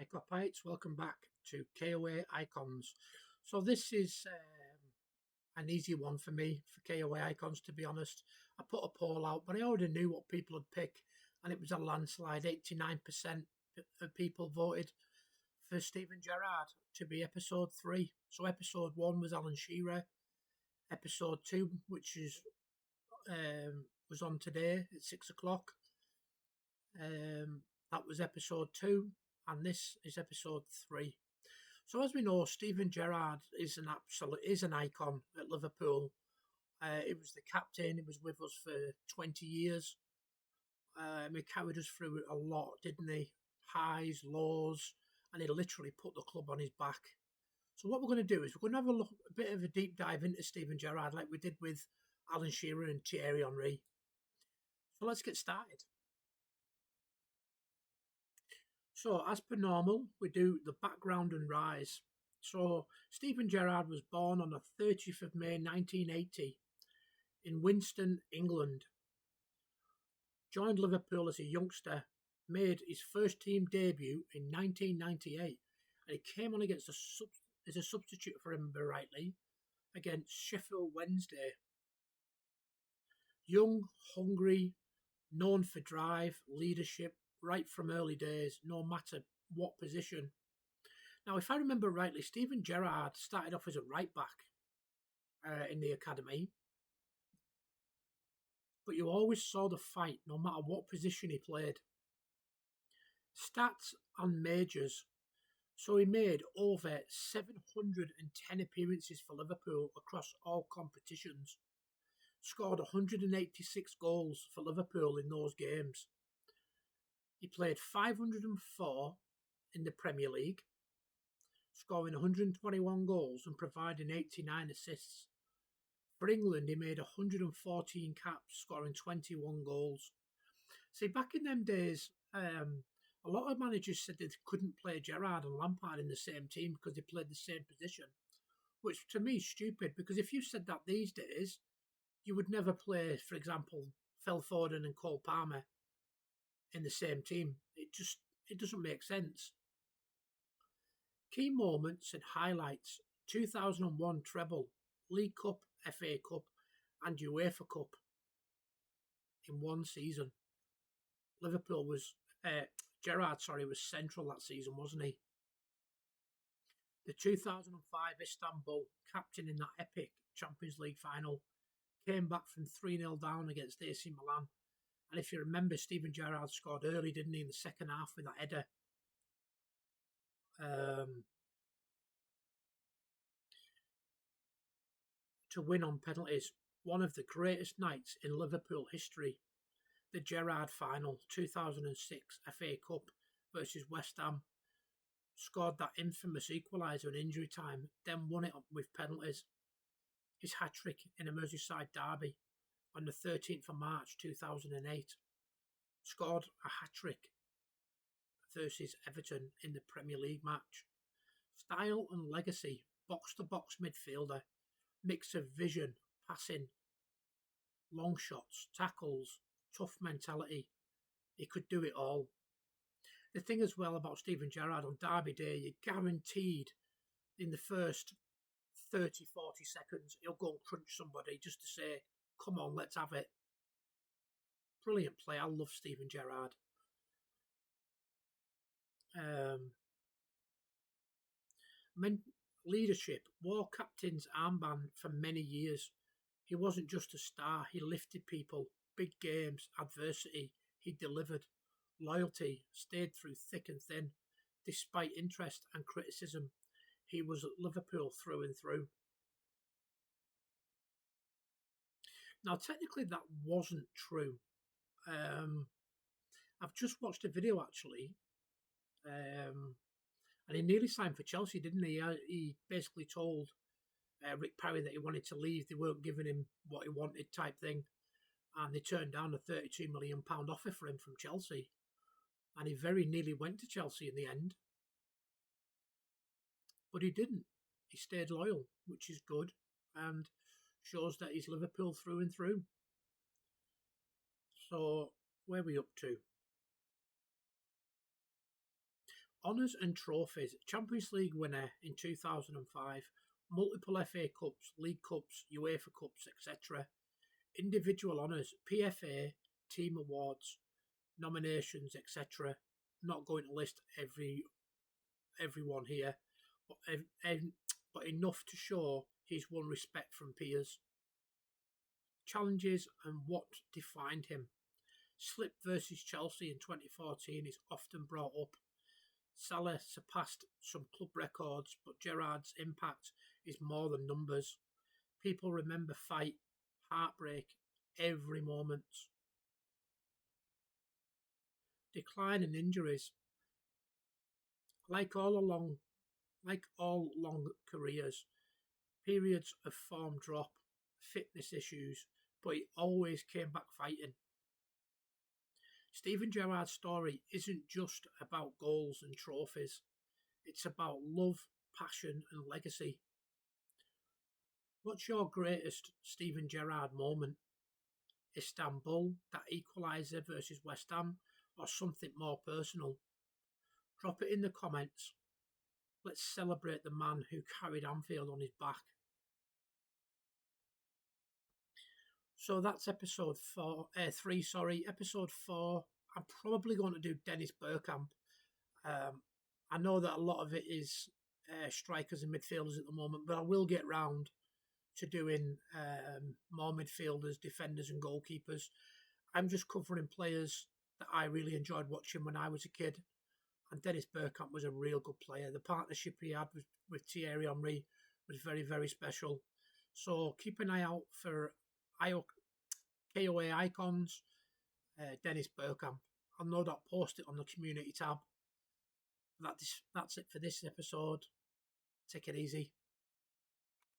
Hi Kopites, welcome back to KOA Icons. So this is an easy one for me for KOA Icons, to be honest. I put a poll out, but I already knew what people would pick, and it was a landslide. 89% of people voted for Steven Gerrard to be episode 3. So episode 1 was Alan Shearer. Episode 2, which is was on today at 6 o'clock. That was episode 2, and this is episode 3. So as we know, Steven Gerrard is an icon at Liverpool. He was the captain. He was with us for 20 years. He carried us through a lot, didn't he? Highs, lows, and he literally put the club on his back. So what we're going to do is we're going to have a bit of a deep dive into Steven Gerrard, like we did with Alan Shearer and Thierry Henry. So let's get started. So, as per normal, we do the background and rise. So, Steven Gerrard was born on the 30th of May 1980 in Winston, England. Joined Liverpool as a youngster, made his first team debut in 1998, and he came on as a substitute, if I remember rightly, against Sheffield Wednesday. Young, hungry, known for drive, leadership, right from early days, no matter what position. Now, if I remember rightly, Steven Gerrard started off as a right back in the academy, but you always saw the fight no matter what position he played. Stats and majors. So he made over 710 appearances for Liverpool across all competitions. Scored 186 goals for Liverpool in those games. He played 504 in the Premier League, scoring 121 goals and providing 89 assists. For England, he made 114 caps, scoring 21 goals. See, back in them days, a lot of managers said they couldn't play Gerrard and Lampard in the same team because they played the same position, which to me is stupid, because if you said that these days, you would never play, for example, Phil Foden and Cole Palmer in the same team. It doesn't make sense. Key moments and highlights: 2001 treble, League Cup, FA Cup and UEFA Cup in one season. Gerrard was central that season, wasn't he? The 2005 Istanbul, captain in that epic Champions League final, came back from 3-0 down against AC Milan. And if you remember, Steven Gerrard scored early, didn't he, in the second half with that header. To win on penalties. One of the greatest nights in Liverpool history. The Gerrard final, 2006 FA Cup versus West Ham. Scored that infamous equaliser in injury time, then won it with penalties. His hat-trick in a Merseyside derby on the 13th of March 2008. Scored a hat-trick versus Everton in the Premier League match. Style and legacy, box-to-box midfielder, mix of vision, passing, long shots, tackles, tough mentality. He could do it all. The thing as well about Steven Gerrard on derby day, you're guaranteed in the first 30-40 seconds he'll go and crunch somebody just to say, come on, let's have it. Brilliant play. I love Steven Gerrard. Leadership, wore captain's armband for many years. He wasn't just a star, he lifted people. Big games, adversity, he delivered. Loyalty, stayed through thick and thin. Despite interest and criticism, he was at Liverpool through and through. Now, technically, that wasn't true. I've just watched a video, actually, and he nearly signed for Chelsea, didn't he? He basically told Rick Parry that he wanted to leave. They weren't giving him what he wanted, type thing. And they turned down a £32 million offer for him from Chelsea. And he very nearly went to Chelsea in the end. But he didn't. He stayed loyal, which is good, and shows that he's Liverpool through and through. So, where are we up to? Honours and trophies. Champions League winner in 2005. Multiple FA Cups, League Cups, UEFA Cups, etc. Individual honours, PFA, team awards, nominations, etc. Not going to list everyone here, but enough to show he's won respect from peers. Challenges and what defined him. Slip versus Chelsea in 2014 is often brought up. Salah surpassed some club records, but Gerrard's impact is more than numbers. People remember fight, heartbreak, every moment. Decline and injuries. Like all long careers, periods of form drop, fitness issues, but he always came back fighting. Steven Gerrard's story isn't just about goals and trophies. It's about love, passion and legacy. What's your greatest Steven Gerrard moment? Istanbul, that equaliser versus West Ham, or something more personal? Drop it in the comments. Let's celebrate the man who carried Anfield on his back. So that's episode 3. Episode 4. I'm probably going to do Dennis Bergkamp. I know that a lot of it is strikers and midfielders at the moment, but I will get round to doing more midfielders, defenders and goalkeepers. I'm just covering players that I really enjoyed watching when I was a kid. And Dennis Bergkamp was a real good player. The partnership he had with Thierry Henry was very, very special. So keep an eye out for KOA Icons, Dennis Bergkamp. I'll no doubt post it on the community tab. That's it for this episode. Take it easy.